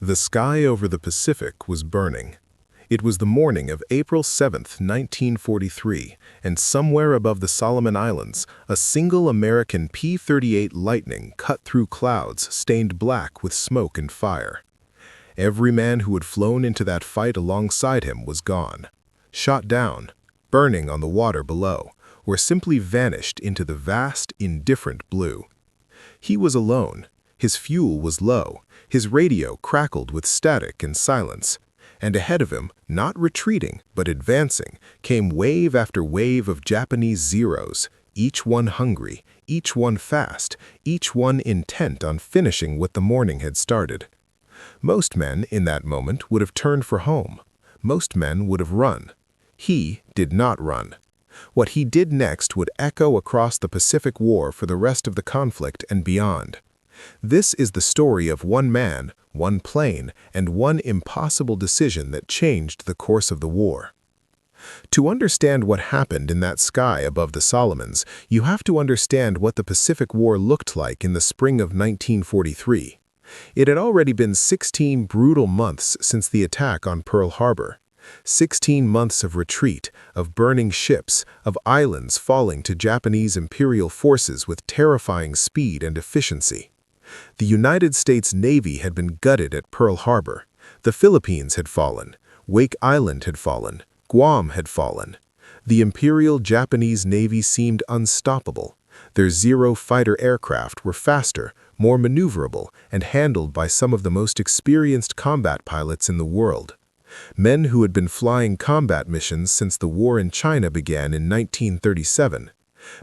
The sky over the Pacific was burning. It was the morning of April 7, 1943, and somewhere above the Solomon Islands, a single American P-38 Lightning cut through clouds stained black with smoke and fire. Every man who had flown into that fight alongside him was gone, shot down, burning on the water below, or simply vanished into the vast, indifferent blue. He was alone. His fuel was low, his radio crackled with static and silence, and ahead of him, not retreating but advancing, came wave after wave of Japanese Zeros, each one hungry, each one fast, each one intent on finishing what the morning had started. Most men in that moment would have turned for home. Most men would have run. He did not run. What he did next would echo across the Pacific War for the rest of the conflict and beyond. This is the story of one man, one plane, and one impossible decision that changed the course of the war. To understand what happened in that sky above the Solomons, you have to understand what the Pacific War looked like in the spring of 1943. It had already been 16 brutal months since the attack on Pearl Harbor. 16 months of retreat, of burning ships, of islands falling to Japanese imperial forces with terrifying speed and efficiency. The United States Navy had been gutted at Pearl Harbor. The Philippines had fallen. Wake Island had fallen. Guam had fallen. The Imperial Japanese Navy seemed unstoppable. Their Zero fighter aircraft were faster, more maneuverable, and handled by some of the most experienced combat pilots in the world. Men who had been flying combat missions since the war in China began in 1937.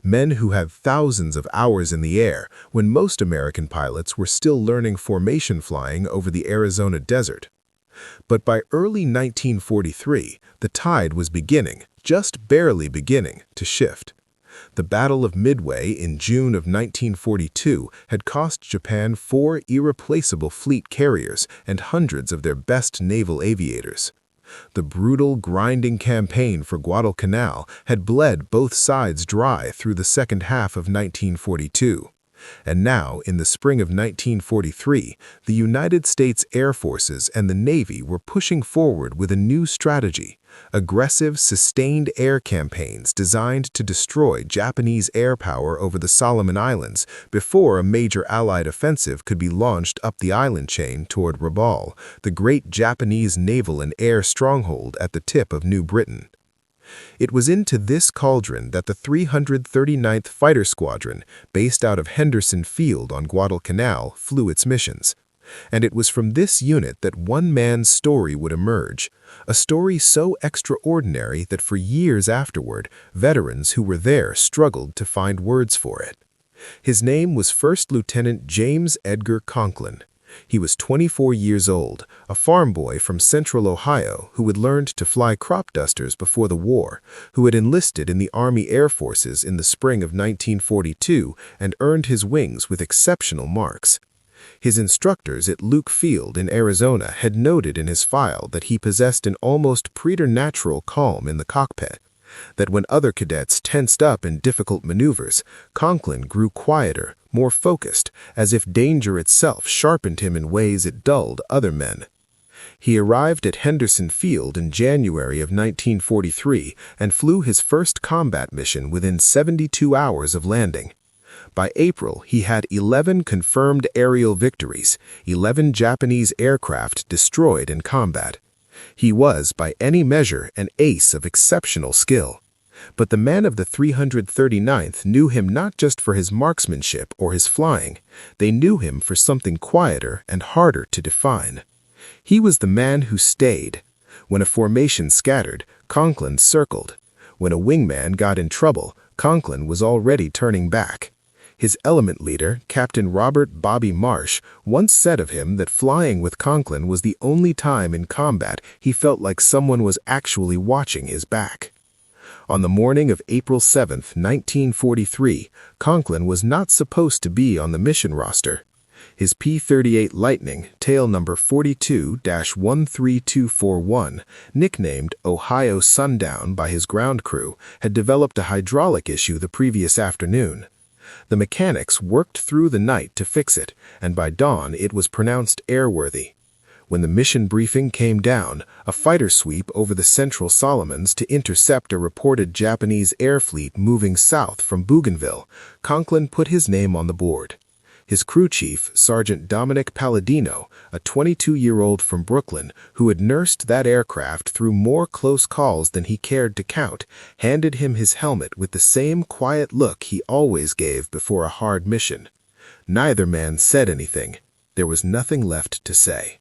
Men who had thousands of hours in the air when most American pilots were still learning formation flying over the Arizona desert. But by early 1943, the tide was beginning, just barely beginning, to shift. The Battle of Midway in June of 1942 had cost Japan 4 irreplaceable fleet carriers and hundreds of their best naval aviators. The brutal, grinding campaign for Guadalcanal had bled both sides dry through the second half of 1942. And now, in the spring of 1943, the United States Air Forces and the Navy were pushing forward with a new strategy: aggressive, sustained air campaigns designed to destroy Japanese air power over the Solomon Islands before a major Allied offensive could be launched up the island chain toward Rabaul, the great Japanese naval and air stronghold at the tip of New Britain. It was into this cauldron that the 339th Fighter Squadron, based out of Henderson Field on Guadalcanal, flew its missions. And it was from this unit that one man's story would emerge, a story so extraordinary that for years afterward, veterans who were there struggled to find words for it. His name was First Lieutenant James Edgar Conklin. He was 24 years old, a farm boy from central Ohio who had learned to fly crop dusters before the war, who had enlisted in the Army Air Forces in the spring of 1942 and earned his wings with exceptional marks. His instructors at Luke Field in Arizona had noted in his file that he possessed an almost preternatural calm in the cockpit, that when other cadets tensed up in difficult maneuvers, Conklin grew quieter, more focused, as if danger itself sharpened him in ways it dulled other men. He arrived at Henderson Field in January of 1943 and flew his first combat mission within 72 hours of landing. By April, he had 11 confirmed aerial victories, 11 Japanese aircraft destroyed in combat. He was, by any measure, an ace of exceptional skill. But the men of the 339th knew him not just for his marksmanship or his flying. They knew him for something quieter and harder to define. He was the man who stayed. When a formation scattered, Conklin circled. When a wingman got in trouble, Conklin was already turning back. His element leader, Captain Robert "Bobby" Marsh, once said of him that flying with Conklin was the only time in combat he felt like someone was actually watching his back. On the morning of April 7, 1943, Conklin was not supposed to be on the mission roster. His P-38 Lightning, tail number 42-13241, nicknamed Ohio Sundown by his ground crew, had developed a hydraulic issue the previous afternoon. The mechanics worked through the night to fix it, and by dawn it was pronounced airworthy. When the mission briefing came down, a fighter sweep over the central Solomons to intercept a reported Japanese air fleet moving south from Bougainville, Conklin put his name on the board. His crew chief, Sergeant Dominic Palladino, a 22-year-old from Brooklyn who had nursed that aircraft through more close calls than he cared to count, handed him his helmet with the same quiet look he always gave before a hard mission. Neither man said anything. There was nothing left to say.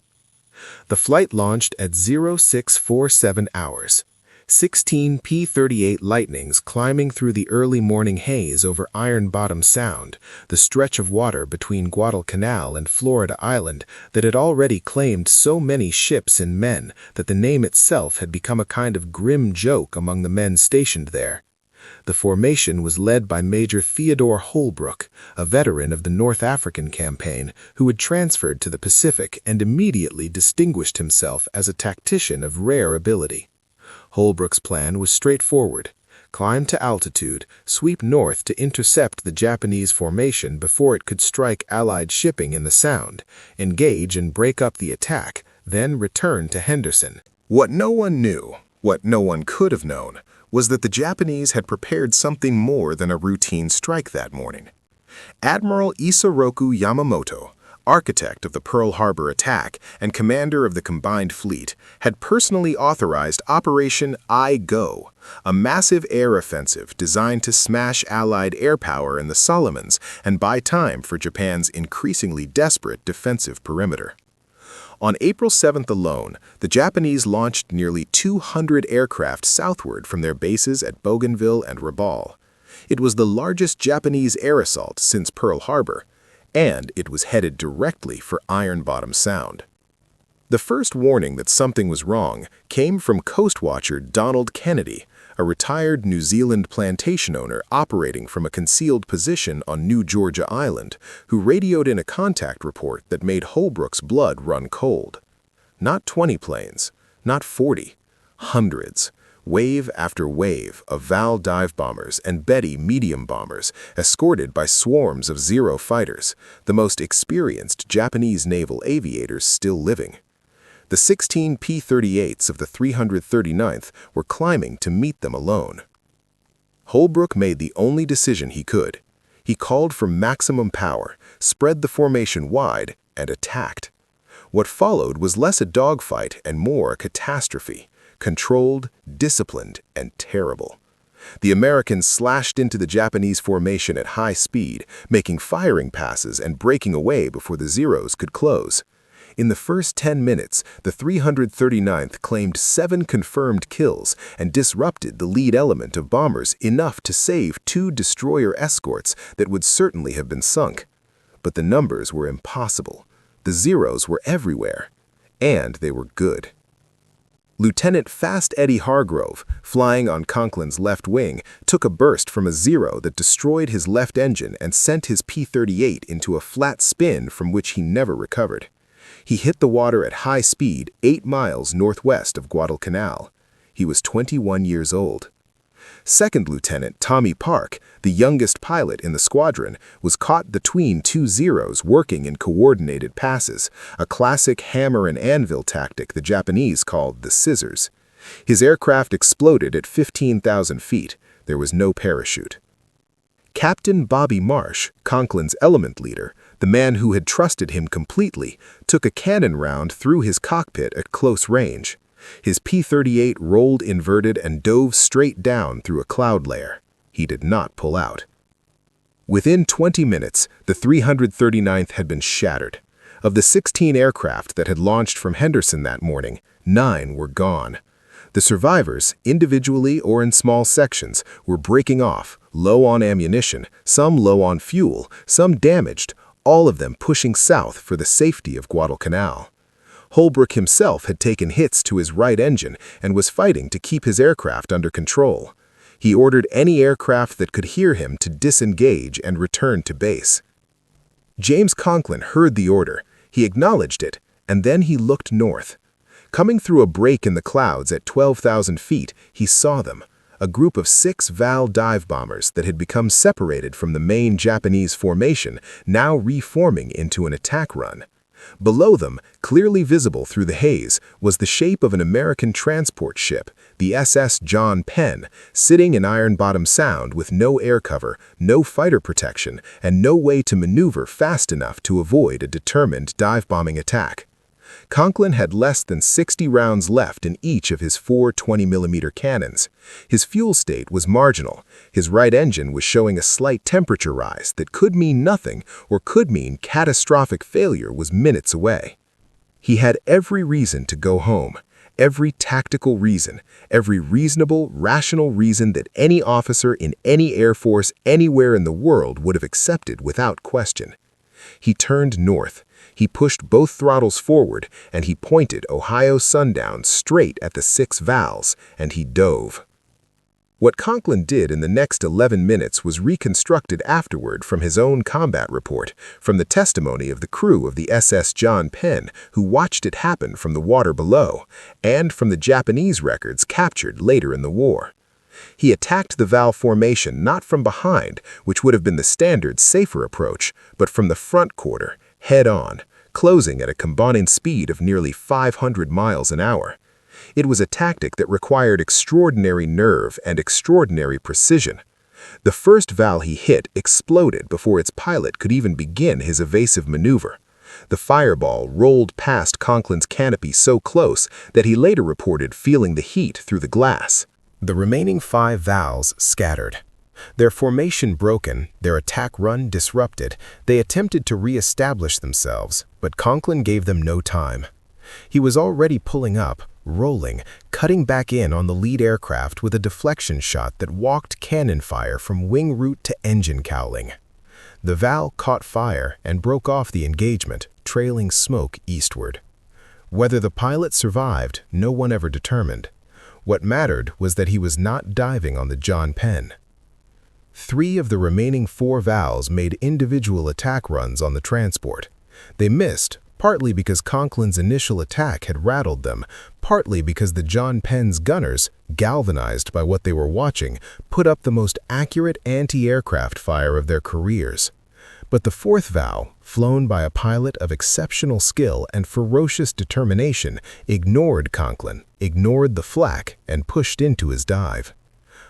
The flight launched at 0647 hours. 16 P-38 Lightnings climbing through the early morning haze over Ironbottom Sound, the stretch of water between Guadalcanal and Florida Island that had already claimed so many ships and men that the name itself had become a kind of grim joke among the men stationed there. The formation was led by Major Theodore Holbrook, a veteran of the North African campaign who had transferred to the Pacific and immediately distinguished himself as a tactician of rare ability. Holbrook's plan was straightforward: climb to altitude, sweep north to intercept the Japanese formation before it could strike Allied shipping in the Sound, engage and break up the attack, then return to Henderson. What no one knew, what no one could have known, was that the Japanese had prepared something more than a routine strike that morning. Admiral Isoroku Yamamoto, architect of the Pearl Harbor attack and commander of the combined fleet, had personally authorized Operation I-Go, a massive air offensive designed to smash Allied air power in the Solomons and buy time for Japan's increasingly desperate defensive perimeter. On April 7th alone, the Japanese launched nearly 200 aircraft southward from their bases at Bougainville and Rabaul. It was the largest Japanese air assault since Pearl Harbor, and it was headed directly for Ironbottom Sound. The first warning that something was wrong came from Coast Watcher Donald Kennedy, a retired New Zealand plantation owner operating from a concealed position on New Georgia Island, who radioed in a contact report that made Holbrook's blood run cold. Not 20 planes, not 40, hundreds. Wave after wave of Val dive bombers and Betty medium bombers, escorted by swarms of Zero fighters, the most experienced Japanese naval aviators still living. The 16 P-38s of the 339th were climbing to meet them alone. Holbrook made the only decision he could. He called for maximum power, spread the formation wide, and attacked. What followed was less a dogfight and more a catastrophe. Controlled, disciplined, and terrible. The Americans slashed into the Japanese formation at high speed, making firing passes and breaking away before the Zeros could close. In the first 10 minutes, the 339th claimed 7 confirmed kills and disrupted the lead element of bombers enough to save 2 destroyer escorts that would certainly have been sunk. But the numbers were impossible. The Zeros were everywhere, and they were good. Lieutenant Fast Eddie Hargrove, flying on Conklin's left wing, took a burst from a Zero that destroyed his left engine and sent his P-38 into a flat spin from which he never recovered. He hit the water at high speed 8 miles northwest of Guadalcanal. He was 21 years old. Second Lieutenant Tommy Park, the youngest pilot in the squadron, was caught between 2 Zeros working in coordinated passes, a classic hammer and anvil tactic the Japanese called the scissors. His aircraft exploded at 15,000 feet. There was no parachute. Captain Bobby Marsh, Conklin's element leader, the man who had trusted him completely, took a cannon round through his cockpit at close range. His P-38 rolled inverted and dove straight down through a cloud layer. He did not pull out. Within 20 minutes, the 339th had been shattered. Of the 16 aircraft that had launched from Henderson that morning, 9 were gone. The survivors, individually or in small sections, were breaking off, low on ammunition, some low on fuel, some damaged, all of them pushing south for the safety of Guadalcanal. Holbrook himself had taken hits to his right engine and was fighting to keep his aircraft under control. He ordered any aircraft that could hear him to disengage and return to base. James Conklin heard the order. He acknowledged it, and then he looked north. Coming through a break in the clouds at 12,000 feet, he saw them, a group of 6 Val dive bombers that had become separated from the main Japanese formation, now reforming into an attack run. Below them, clearly visible through the haze, was the shape of an American transport ship, the SS John Penn, sitting in Ironbottom Sound with no air cover, no fighter protection, and no way to maneuver fast enough to avoid a determined dive-bombing attack. Conklin had less than 60 rounds left in each of his 4 20mm cannons. His fuel state was marginal. His right engine was showing a slight temperature rise that could mean nothing or could mean catastrophic failure was minutes away. He had every reason to go home, every tactical reason, every reasonable, rational reason that any officer in any Air Force anywhere in the world would have accepted without question. He turned north. He pushed both throttles forward, and he pointed Ohio Sundown straight at the 6 valves, and he dove. What Conklin did in the next 11 minutes was reconstructed afterward from his own combat report, from the testimony of the crew of the SS John Penn who watched it happen from the water below, and from the Japanese records captured later in the war. He attacked the valve formation not from behind, which would have been the standard, safer approach, but from the front quarter, head-on, closing at a combined speed of nearly 500 miles an hour. It was a tactic that required extraordinary nerve and extraordinary precision. The first valve he hit exploded before its pilot could even begin his evasive maneuver. The fireball rolled past Conklin's canopy so close that he later reported feeling the heat through the glass. The remaining 5 valves scattered. Their formation broken, their attack run disrupted, they attempted to re-establish themselves, but Conklin gave them no time. He was already pulling up, rolling, cutting back in on the lead aircraft with a deflection shot that walked cannon fire from wing root to engine cowling. The valve caught fire and broke off the engagement, trailing smoke eastward. Whether the pilot survived, no one ever determined. What mattered was that he was not diving on the John Penn. 3 of the remaining 4 valves made individual attack runs on the transport. They missed, partly because Conklin's initial attack had rattled them, partly because the John Penn's gunners, galvanized by what they were watching, put up the most accurate anti-aircraft fire of their careers. But the 4th valve, flown by a pilot of exceptional skill and ferocious determination, ignored Conklin, ignored the flak, and pushed into his dive.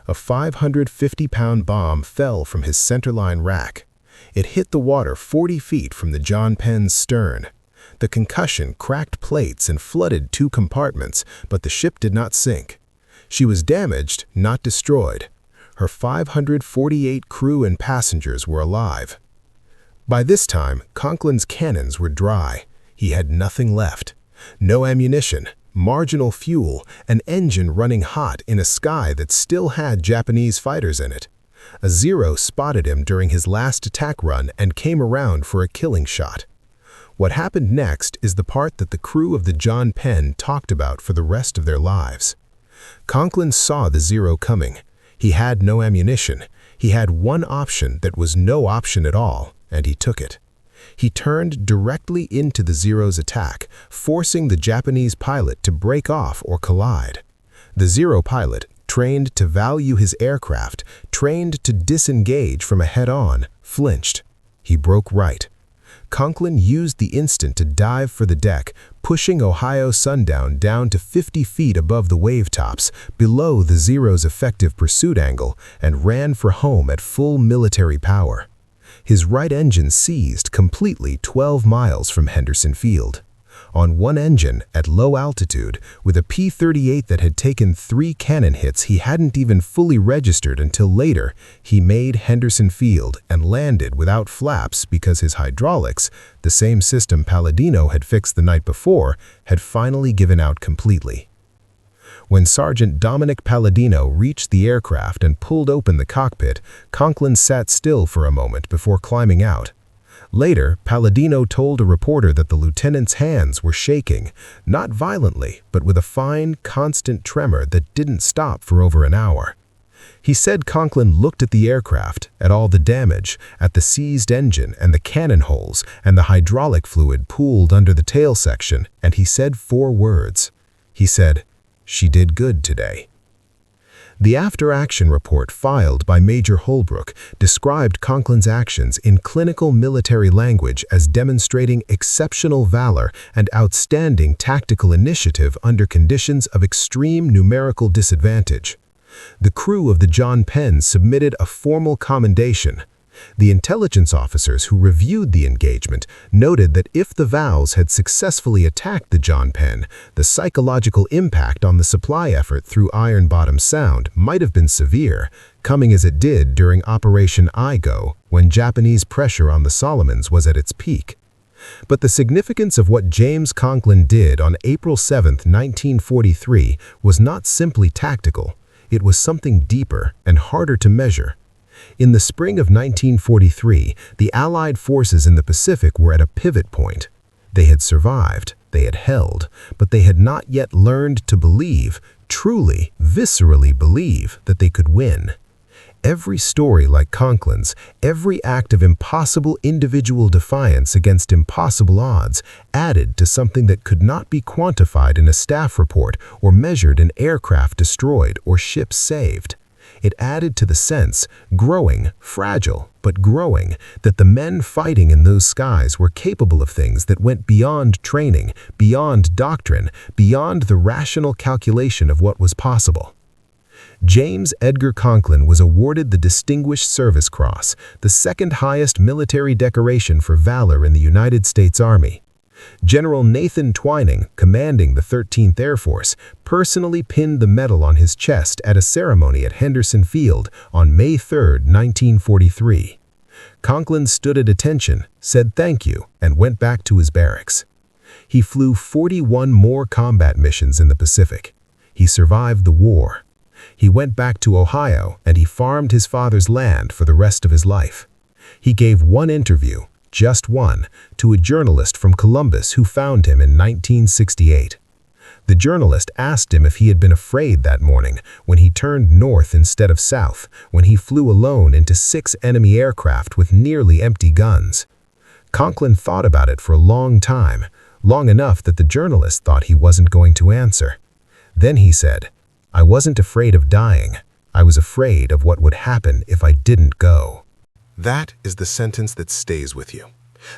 A 550-pound bomb fell from his centerline rack. It hit the water 40 feet from the John Penn's stern. The concussion cracked plates and flooded 2 compartments, but the ship did not sink. She was damaged, not destroyed. Her 548 crew and passengers were alive. By this time, Conklin's cannons were dry. He had nothing left. No ammunition, marginal fuel, an engine running hot in a sky that still had Japanese fighters in it. A Zero spotted him during his last attack run and came around for a killing shot. What happened next is the part that the crew of the John Penn talked about for the rest of their lives. Conklin saw the Zero coming. He had no ammunition. He had one option that was no option at all, and he took it. He turned directly into the Zero's attack, forcing the Japanese pilot to break off or collide. The Zero pilot, trained to value his aircraft, trained to disengage from a head-on, flinched. He broke right. Conklin used the instant to dive for the deck, pushing Ohio Sundown down to 50 feet above the wave tops, below the Zero's effective pursuit angle, and ran for home at full military power. His right engine seized completely 12 miles from Henderson Field. On one engine, at low altitude, with a P-38 that had taken 3 cannon hits he hadn't even fully registered until later, he made Henderson Field and landed without flaps because his hydraulics, the same system Palladino had fixed the night before, had finally given out completely. When Sergeant Dominic Palladino reached the aircraft and pulled open the cockpit, Conklin sat still for a moment before climbing out. Later, Palladino told a reporter that the lieutenant's hands were shaking, not violently, but with a fine, constant tremor that didn't stop for over an hour. He said Conklin looked at the aircraft, at all the damage, at the seized engine and the cannon holes and the hydraulic fluid pooled under the tail section, and he said 4 words. He said, "She did good today." The after-action report filed by Major Holbrook described Conklin's actions in clinical military language as demonstrating exceptional valor and outstanding tactical initiative under conditions of extreme numerical disadvantage. The crew of the John Penn submitted a formal commendation. The intelligence officers who reviewed the engagement noted that if the Vals had successfully attacked the John Penn, the psychological impact on the supply effort through Ironbottom Sound might have been severe, coming as it did during Operation Igo, when Japanese pressure on the Solomons was at its peak. But the significance of what James Conklin did on April 7, 1943, was not simply tactical. It was something deeper and harder to measure. In the spring of 1943, the Allied forces in the Pacific were at a pivot point. They had survived, they had held, but they had not yet learned to believe, truly, viscerally believe, that they could win. Every story like Conklin's, every act of impossible individual defiance against impossible odds, added to something that could not be quantified in a staff report or measured in aircraft destroyed or ships saved. It added to the sense, growing, fragile, but growing, that the men fighting in those skies were capable of things that went beyond training, beyond doctrine, beyond the rational calculation of what was possible. James Edgar Conklin was awarded the Distinguished Service Cross, the second highest military decoration for valor in the United States Army. General Nathan Twining, commanding the 13th Air Force, personally pinned the medal on his chest at a ceremony at Henderson Field on May 3, 1943. Conklin stood at attention, said thank you, and went back to his barracks. He flew 41 more combat missions in the Pacific. He survived the war. He went back to Ohio, and he farmed his father's land for the rest of his life. He gave one interview, just one, to a journalist from Columbus who found him in 1968. The journalist asked him if he had been afraid that morning when he turned north instead of south, when he flew alone into 6 enemy aircraft with nearly empty guns. Conklin thought about it for a long time, long enough that the journalist thought he wasn't going to answer. Then he said, "I wasn't afraid of dying. I was afraid of what would happen if I didn't go." That is the sentence that stays with you.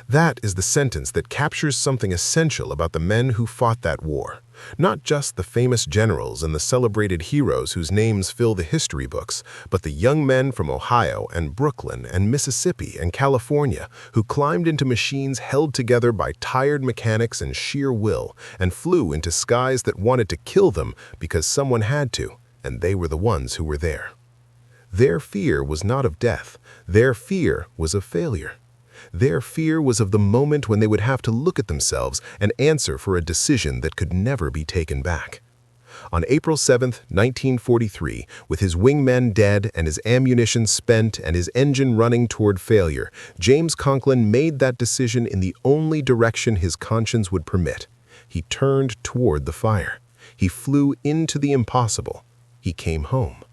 That is the sentence that captures something essential about the men who fought that war. Not just the famous generals and the celebrated heroes whose names fill the history books, but the young men from Ohio and Brooklyn and Mississippi and California who climbed into machines held together by tired mechanics and sheer will and flew into skies that wanted to kill them because someone had to, and they were the ones who were there. Their fear was not of death. Their fear was of failure. Their fear was of the moment when they would have to look at themselves and answer for a decision that could never be taken back. On April 7, 1943, with his wingmen dead and his ammunition spent and his engine running toward failure, James Conklin made that decision in the only direction his conscience would permit. He turned toward the fire. He flew into the impossible. He came home.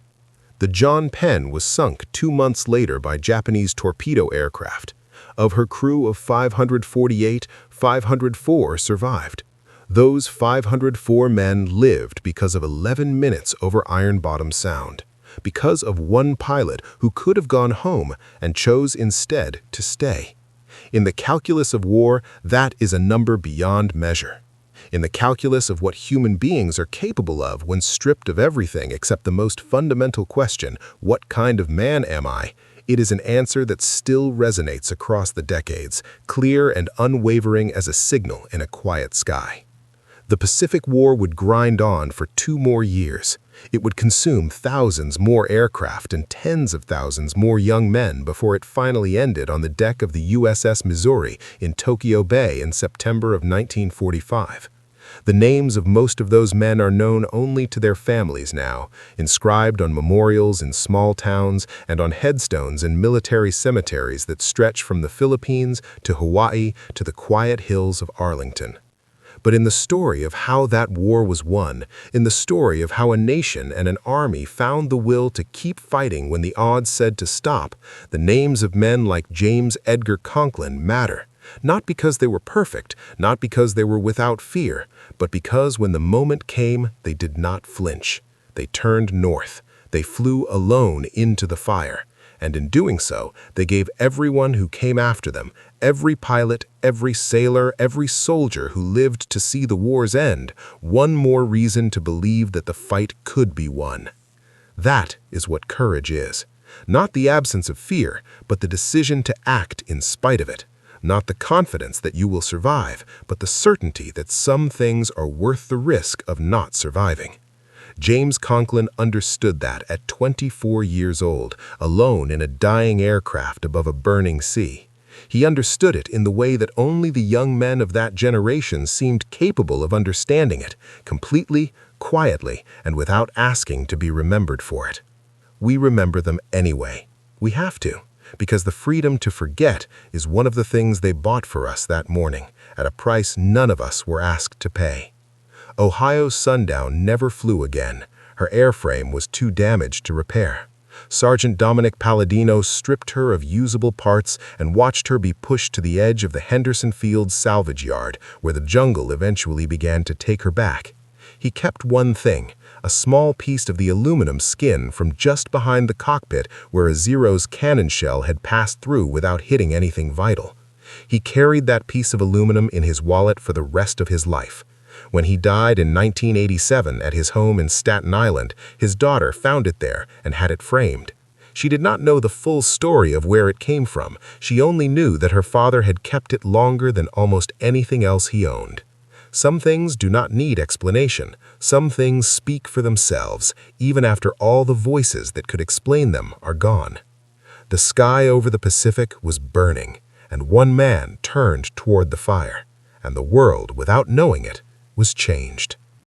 The John Penn was sunk 2 months later by Japanese torpedo aircraft. Of her crew of 548, 504 survived. Those 504 men lived because of 11 minutes over Ironbottom Sound, because of one pilot who could have gone home and chose instead to stay. In the calculus of war, that is a number beyond measure. In the calculus of what human beings are capable of when stripped of everything except the most fundamental question, what kind of man am I? It is an answer that still resonates across the decades, clear and unwavering as a signal in a quiet sky. The Pacific War would grind on for 2 more years. It would consume thousands more aircraft and tens of thousands more young men before it finally ended on the deck of the USS Missouri in Tokyo Bay in September of 1945. The names of most of those men are known only to their families now, inscribed on memorials in small towns and on headstones in military cemeteries that stretch from the Philippines to Hawaii to the quiet hills of Arlington. But in the story of how that war was won, in the story of how a nation and an army found the will to keep fighting when the odds said to stop, the names of men like James Edgar Conklin matter. Not because they were perfect, not because they were without fear, but because when the moment came, they did not flinch. They turned north. They flew alone into the fire, and in doing so, they gave everyone who came after them, every pilot, every sailor, every soldier who lived to see the war's end, one more reason to believe that the fight could be won. That is what courage is. Not the absence of fear, but the decision to act in spite of it. Not the confidence that you will survive, but the certainty that some things are worth the risk of not surviving. James Conklin understood that at 24 years old, alone in a dying aircraft above a burning sea. He understood it in the way that only the young men of that generation seemed capable of understanding it, completely, quietly, and without asking to be remembered for it. We remember them anyway. We have to, because the freedom to forget is one of the things they bought for us that morning, at a price none of us were asked to pay. Ohio's Sundown never flew again. Her airframe was too damaged to repair. Sergeant Dominic Palladino stripped her of usable parts and watched her be pushed to the edge of the Henderson Fields salvage yard, where the jungle eventually began to take her back. He kept one thing, a small piece of the aluminum skin from just behind the cockpit where a Zero's cannon shell had passed through without hitting anything vital. He carried that piece of aluminum in his wallet for the rest of his life. When he died in 1987 at his home in Staten Island, his daughter found it there and had it framed. She did not know the full story of where it came from. She only knew that her father had kept it longer than almost anything else he owned. Some things do not need explanation. Some things speak for themselves, even after all the voices that could explain them are gone. The sky over the Pacific was burning, and one man turned toward the fire, and the world, without knowing it, was changed.